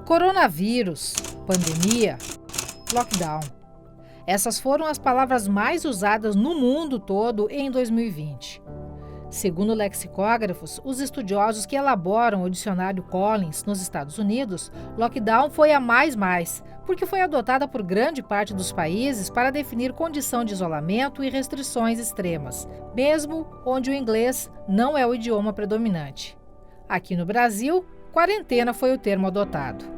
Coronavírus, pandemia, lockdown. Essas foram as palavras mais usadas no mundo todo em 2020. Segundo lexicógrafos, os estudiosos que elaboram o dicionário Collins nos Estados Unidos, lockdown foi a mais, porque foi adotada por grande parte dos países para definir condição de isolamento e restrições extremas, mesmo onde o inglês não é o idioma predominante. Aqui no Brasil, quarentena foi o termo adotado.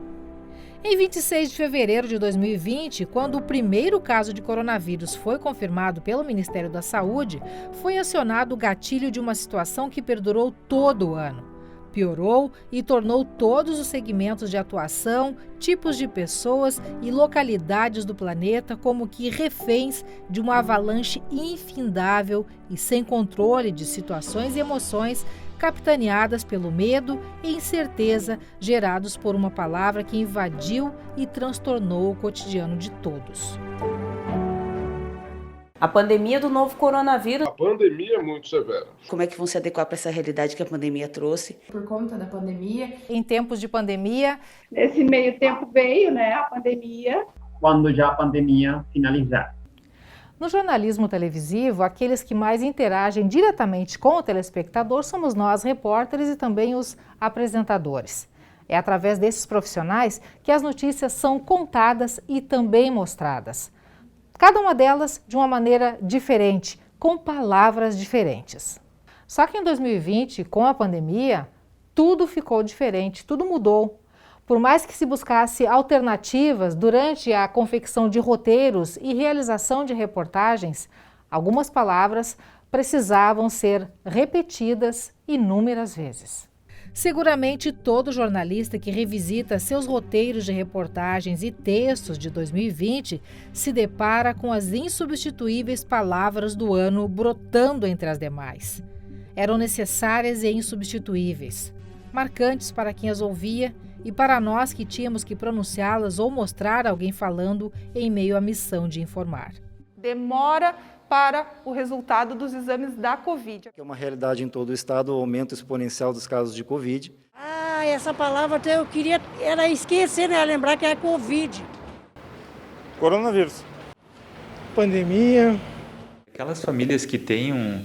Em 26 de fevereiro de 2020, quando o primeiro caso de coronavírus foi confirmado pelo Ministério da Saúde, foi acionado o gatilho de uma situação que perdurou todo o ano. Piorou e tornou todos os segmentos de atuação, tipos de pessoas e localidades do planeta como que reféns de uma avalanche infindável e sem controle de situações e emoções capitaneadas pelo medo e incerteza gerados por uma palavra que invadiu e transtornou o cotidiano de todos. A pandemia do novo coronavírus. A pandemia é muito severa. Como é que vão se adequar para essa realidade que a pandemia trouxe? Por conta da pandemia. Em tempos de pandemia. Nesse meio tempo veio, a pandemia. Quando já a pandemia finalizar. No jornalismo televisivo, aqueles que mais interagem diretamente com o telespectador somos nós, repórteres, e também os apresentadores. É através desses profissionais que as notícias são contadas e também mostradas. Cada uma delas de uma maneira diferente, com palavras diferentes. Só que em 2020, com a pandemia, tudo ficou diferente, tudo mudou. Por mais que se buscasse alternativas durante a confecção de roteiros e realização de reportagens, algumas palavras precisavam ser repetidas inúmeras vezes. Seguramente todo jornalista que revisita seus roteiros de reportagens e textos de 2020 se depara com as insubstituíveis palavras do ano brotando entre as demais. Eram necessárias e insubstituíveis, marcantes para quem as ouvia e para nós que tínhamos que pronunciá-las ou mostrar alguém falando em meio à missão de informar. Demora para o resultado dos exames da Covid. É uma realidade em todo o estado, o aumento exponencial dos casos de Covid. Essa palavra até eu queria era esquecer, lembrar que é Covid. Coronavírus. Pandemia. Aquelas famílias que tenham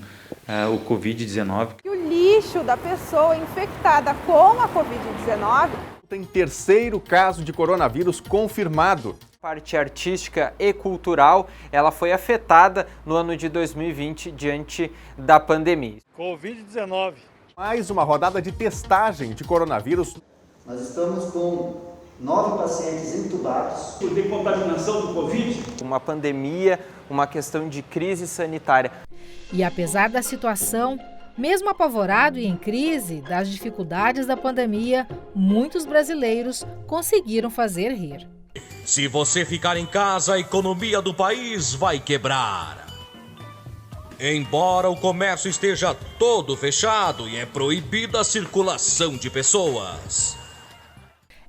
o Covid-19. E o lixo da pessoa infectada com a Covid-19. Tem terceiro caso de coronavírus confirmado. A parte artística e cultural, ela foi afetada no ano de 2020 diante da pandemia. Covid-19. Mais uma rodada de testagem de coronavírus. Nós estamos com 9 pacientes entubados. Por decontaminação do Covid. Uma pandemia, uma questão de crise sanitária. E apesar da situação, mesmo apavorado e em crise das dificuldades da pandemia, muitos brasileiros conseguiram fazer rir. Se você ficar em casa, a economia do país vai quebrar. Embora o comércio esteja todo fechado e é proibida a circulação de pessoas.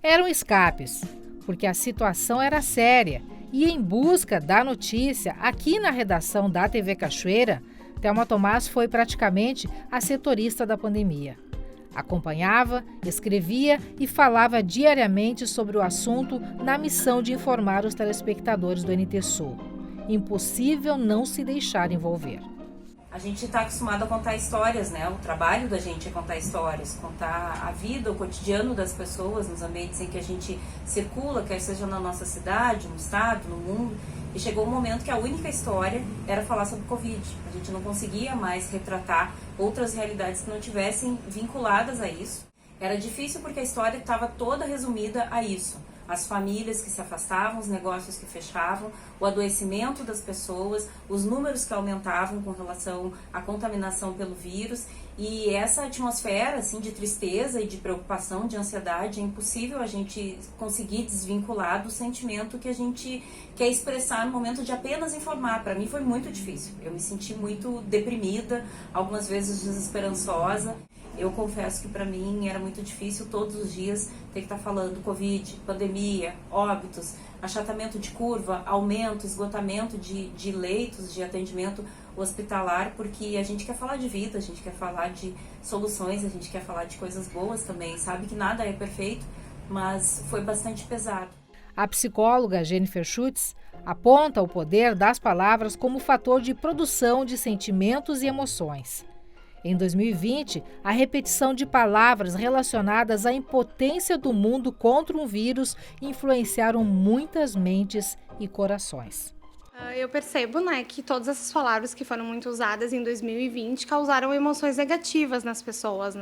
Eram escapes, porque a situação era séria e em busca da notícia, aqui na redação da TV Cachoeira, Thelma Tomás foi praticamente a setorista da pandemia. Acompanhava, escrevia e falava diariamente sobre o assunto na missão de informar os telespectadores do NT Sul. Impossível não se deixar envolver. A gente está acostumado a contar histórias, O trabalho da gente é contar histórias, contar a vida, o cotidiano das pessoas nos ambientes em que a gente circula, quer seja na nossa cidade, no estado, no mundo. E chegou um momento que a única história era falar sobre Covid. A gente não conseguia mais retratar outras realidades que não tivessem vinculadas a isso. Era difícil porque a história estava toda resumida a isso. As famílias que se afastavam, os negócios que fechavam, o adoecimento das pessoas, os números que aumentavam com relação à contaminação pelo vírus. E essa atmosfera de tristeza e de preocupação, de ansiedade, é impossível a gente conseguir desvincular do sentimento que a gente quer expressar no momento de apenas informar. Para mim foi muito difícil. Eu me senti muito deprimida, algumas vezes desesperançosa. Eu confesso que para mim era muito difícil todos os dias ter que estar falando Covid, pandemia, óbitos, achatamento de curva, aumento, esgotamento de leitos de atendimento hospitalar, porque a gente quer falar de vida, a gente quer falar de soluções, a gente quer falar de coisas boas também, sabe que nada é perfeito, mas foi bastante pesado. A psicóloga Jennifer Schutz aponta o poder das palavras como fator de produção de sentimentos e emoções. Em 2020, a repetição de palavras relacionadas à impotência do mundo contra um vírus influenciaram muitas mentes e corações. Eu percebo, que todas essas palavras que foram muito usadas em 2020 causaram emoções negativas nas pessoas,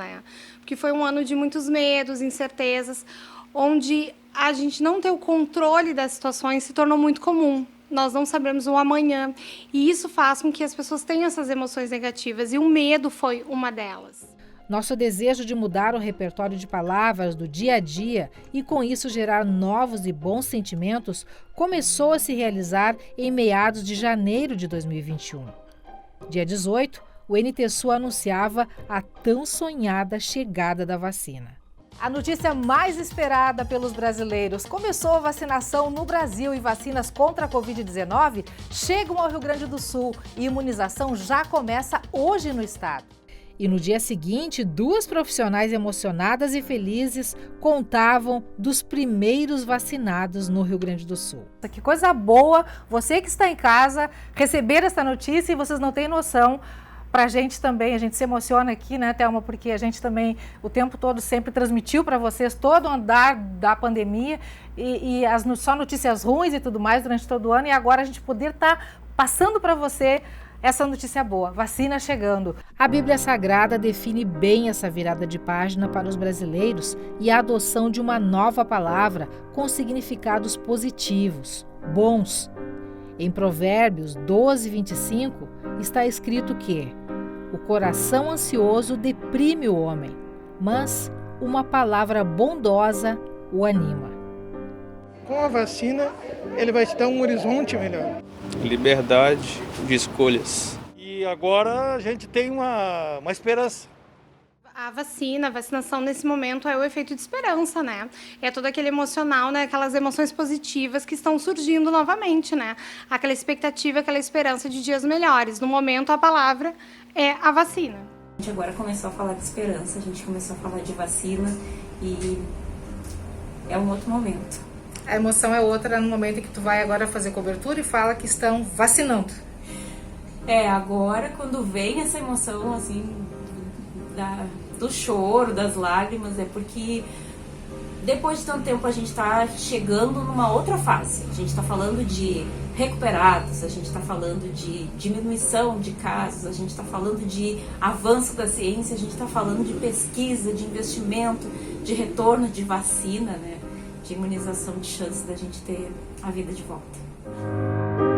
Porque foi um ano de muitos medos, incertezas, onde a gente não ter o controle das situações se tornou muito comum. Nós não sabemos o amanhã, e isso faz com que as pessoas tenham essas emoções negativas, e o medo foi uma delas. Nosso desejo de mudar o repertório de palavras do dia a dia e, com isso, gerar novos e bons sentimentos, começou a se realizar em meados de janeiro de 2021. Dia 18, o NTSU anunciava a tão sonhada chegada da vacina. A notícia mais esperada pelos brasileiros: começou a vacinação no Brasil e vacinas contra a Covid-19 chegam ao Rio Grande do Sul e a imunização já começa hoje no estado. E no dia seguinte, 2 profissionais emocionadas e felizes contavam dos primeiros vacinados no Rio Grande do Sul. Que coisa boa, você que está em casa, receber essa notícia, e vocês não têm noção. Para a gente também, a gente se emociona aqui, Thelma, porque a gente também o tempo todo sempre transmitiu para vocês todo o andar da pandemia e só notícias ruins e tudo mais durante todo o ano, e agora a gente poder estar passando para você essa notícia boa, vacina chegando. A Bíblia Sagrada define bem essa virada de página para os brasileiros e a adoção de uma nova palavra com significados positivos, bons. Em Provérbios 12:25 está escrito que o coração ansioso deprime o homem, mas uma palavra bondosa o anima. Com a vacina, ele vai te dar um horizonte melhor. Liberdade de escolhas. E agora a gente tem uma esperança. A vacinação nesse momento é o efeito de esperança, É todo aquele emocional, Aquelas emoções positivas que estão surgindo novamente, Aquela expectativa, aquela esperança de dias melhores. No momento, a palavra é a vacina. A gente agora começou a falar de esperança, a gente começou a falar de vacina e é um outro momento. A emoção é outra no momento em que tu vai agora fazer cobertura e fala que estão vacinando. Agora quando vem essa emoção, assim, do choro, das lágrimas, é porque depois de tanto tempo a gente está chegando numa outra fase. A gente está falando de recuperados, a gente está falando de diminuição de casos, a gente está falando de avanço da ciência, a gente está falando de pesquisa, de investimento, de retorno de vacina, de imunização, de chance da gente ter a vida de volta.